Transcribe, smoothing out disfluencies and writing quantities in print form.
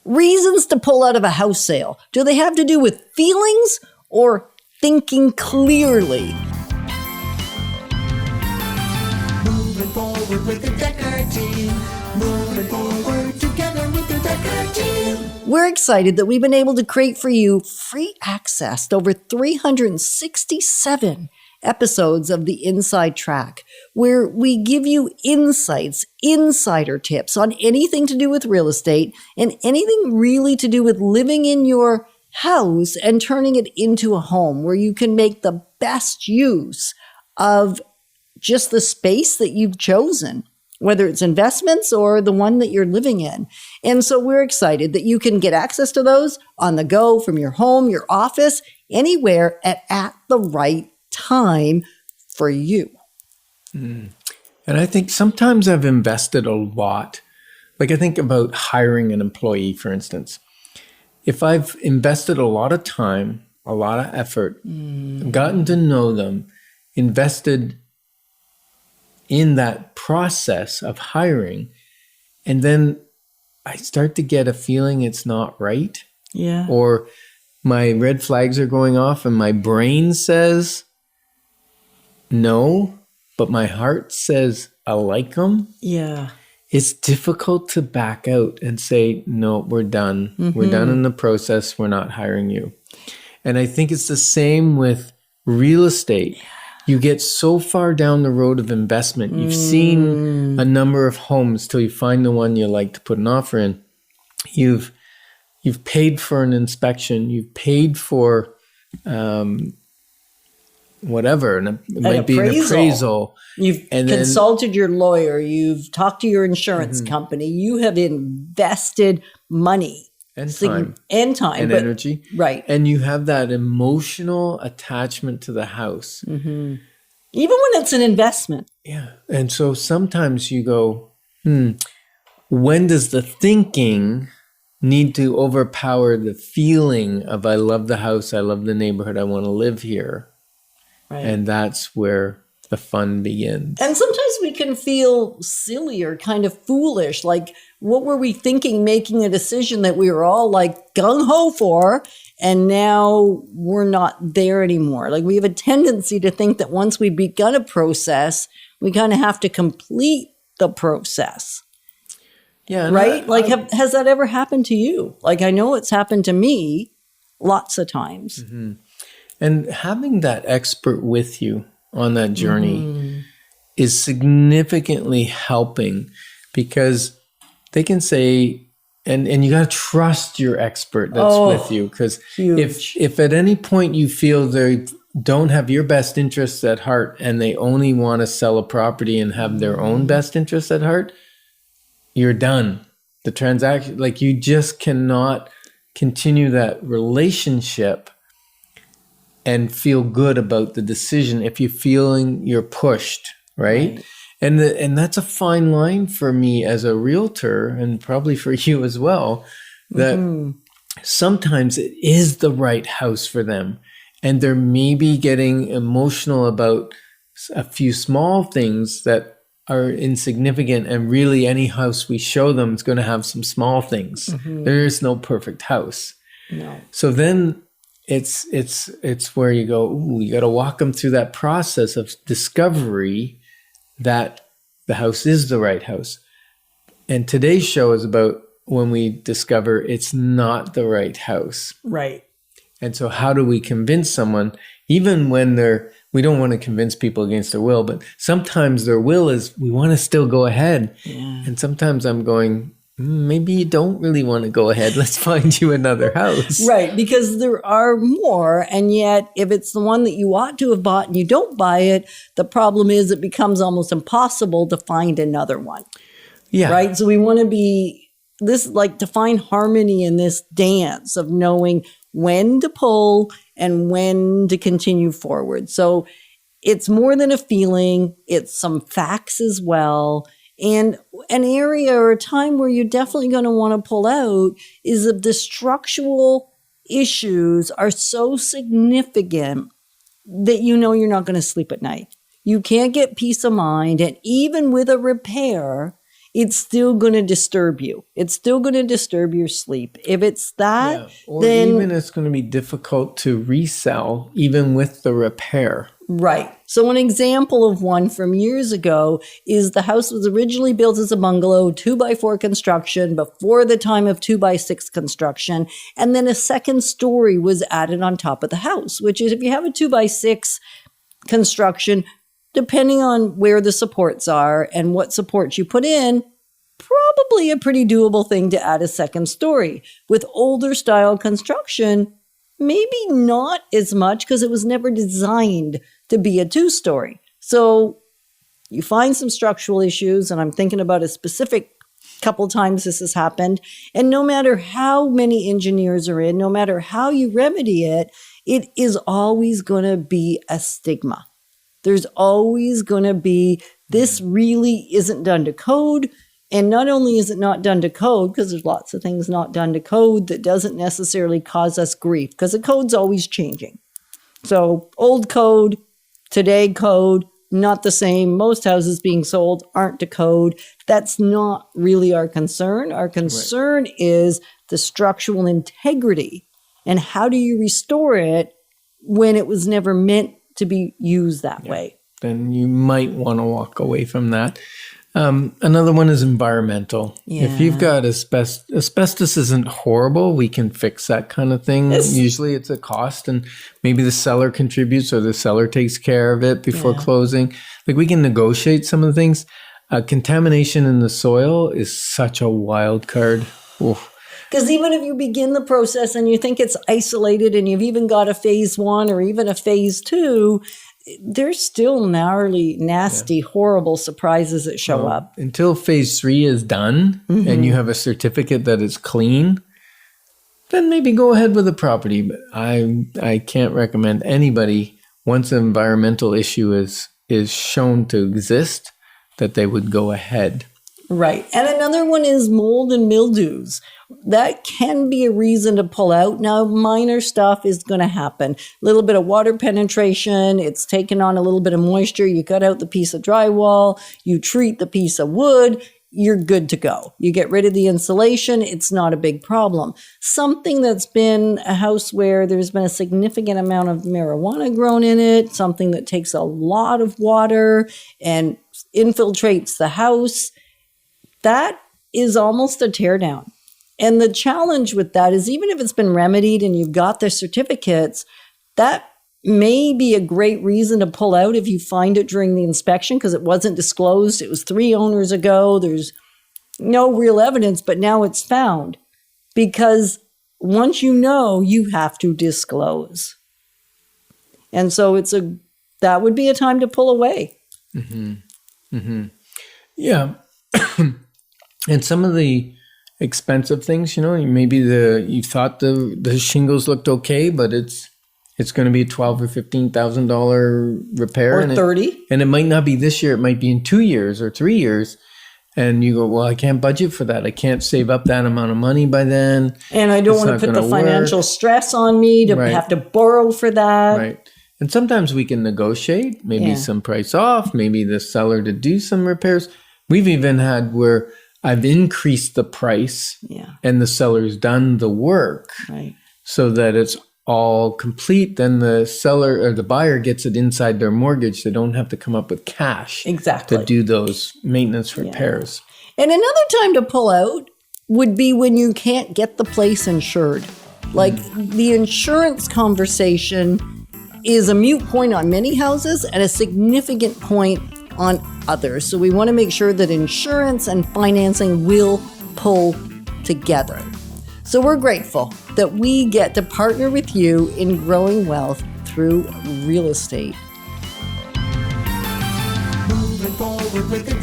Reasons to pull out of a house sale. Do they have to do with feelings or thinking clearly? Moving forward with the DekkerTeam. Moving forward together with the DekkerTeam. We're excited that we've been able to create for you free access to over 367 episodes of the Inside Track, where we give you insights, insider tips on anything to do with real estate and anything really to do with living in your house and turning it into a home where you can make the best use of just the space that you've chosen, whether it's investments or the one that you're living in. And so we're excited that you can get access to those on the go from your home, your office, anywhere at the right time for you. And I think sometimes I've invested a lot. Like I think about hiring an employee, for instance. If I've invested a lot of time, a lot of effort, gotten to know them, invested in that process of hiring, and then I start to get a feeling it's not right. Yeah. Or my red flags are going off and my brain says no, but my heart says I like them. Yeah. It's difficult to back out and say, no, we're done. We're done in the process. We're not hiring you. And I think it's the same with real estate. You get so far down the road of investment. You've seen a number of homes till you find the one you like to put an offer in. You've paid for an inspection. You've paid for whatever. And it might be an appraisal. You've consulted your lawyer. You've talked to your insurance company. You have invested money. And time. And energy. Right. And you have that emotional attachment to the house. Even when it's an investment. Yeah. And so sometimes you go, when does the thinking need to overpower the feeling of I love the house, I love the neighborhood, I want to live here? Right. And that's where the fun begins. And sometimes we can feel silly or kind of foolish. Like, what were we thinking making a decision that we were all like gung-ho for, and now we're not there anymore? Like, we have a tendency to think that once we've begun a process, we kind of have to complete the process. Yeah. Right? Has that ever happened to you? Like, I know it's happened to me lots of times. And having that expert with you on that journey is significantly helping, because they can say, and you got to trust your expert that's with you. Because if at any point you feel they don't have your best interests at heart and they only want to sell a property and have their own best interests at heart, you're done. The transaction, like, you just cannot continue that relationship and feel good about the decision if you're feeling you're pushed, right? And that's a fine line for me as a realtor, and probably for you as well, that sometimes it is the right house for them. And they're maybe getting emotional about a few small things that are insignificant, and really any house we show them is going to have some small things. There is no perfect house. No. So then it's where you go, you got to walk them through that process of discovery that the house is the right house. And today's show is about when we discover it's not the right house. Right. And so how do we convince someone, even when we don't want to convince people against their will, but sometimes their will is, we want to still go ahead. Yeah. And sometimes I'm going, maybe you don't really want to go ahead. Let's find you another house. Right, because there are more. And yet, if it's the one that you ought to have bought and you don't buy it, the problem is it becomes almost impossible to find another one. Yeah. Right? So we want to to find harmony in this dance of knowing when to pull and when to continue forward. So it's more than a feeling. It's some facts as well. And an area or a time where you're definitely going to want to pull out is if the structural issues are so significant that you know you're not going to sleep at night. You can't get peace of mind. And even with a repair, it's still going to disturb you. It's still going to disturb your sleep. If it's that, or then even it's going to be difficult to resell, even with the repair. Right. So an example of one from years ago is the house was originally built as a bungalow, 2x4 construction, before the time of 2x6 construction. And then a second story was added on top of the house, which is if you have a 2x6 construction, depending on where the supports are and what supports you put in, probably a pretty doable thing to add a second story. With older style construction, maybe not as much because it was never designed to be a 2-story. So you find some structural issues, and I'm thinking about a specific couple times this has happened. And no matter how many engineers are in, no matter how you remedy it, it is always going to be a stigma. There's always going to be, this really isn't done to code. And not only is it not done to code, because there's lots of things not done to code that doesn't necessarily cause us grief, because the code's always changing. So old code, today code, not the same. Most houses being sold aren't to code. That's not really our concern. Our concern is the structural integrity and how do you restore it when it was never meant to be used that way. Then you might want to walk away from that. Another one is environmental. If you've got asbestos isn't horrible. We can fix that kind of thing. Usually it's a cost, and maybe the seller contributes or the seller takes care of it before closing. Like we can negotiate some of the things. Contamination in the soil is such a wild card. Because even if you begin the process and you think it's isolated and you've even got a phase 1 or even a phase 2, there's still gnarly, nasty, horrible surprises that show up. Until phase 3 is done and you have a certificate that it's clean, then maybe go ahead with the property. But I can't recommend anybody, once an environmental issue is shown to exist, that they would go ahead. Right. And another one is mold and mildews. That can be a reason to pull out. Now, minor stuff is going to happen. A little bit of water penetration. It's taken on a little bit of moisture. You cut out the piece of drywall. You treat the piece of wood. You're good to go. You get rid of the insulation. It's not a big problem. Something that's been a house where there's been a significant amount of marijuana grown in it, something that takes a lot of water and infiltrates the house, that is almost a tear down. And the challenge with that is even if it's been remedied and you've got the certificates, that may be a great reason to pull out if you find it during the inspection because it wasn't disclosed. It was 3 owners ago. There's no real evidence, but now it's found. Because once you know, you have to disclose. And so that would be a time to pull away. Yeah. And some of the expensive things, maybe you thought the shingles looked okay, but it's going to be a $12,000 or $15,000 repair, or 30, and it might not be this year. It might be in 2 years or 3 years, and you go, well, I can't budget for that. I can't save up that amount of money by then, and I don't want to put the financial stress on me to have to borrow for that. Right. And sometimes we can negotiate, maybe some price off, maybe the seller to do some repairs. We've even had where I've increased the price and the seller's done the work so that it's all complete. Then the seller or the buyer gets it inside their mortgage. They don't have to come up with cash to do those maintenance repairs. And another time to pull out would be when you can't get the place insured. Like the insurance conversation is a moot point on many houses and a significant point on others. So we want to make sure that insurance and financing will pull together. So we're grateful that we get to partner with you in growing wealth through real estate. Moving forward with the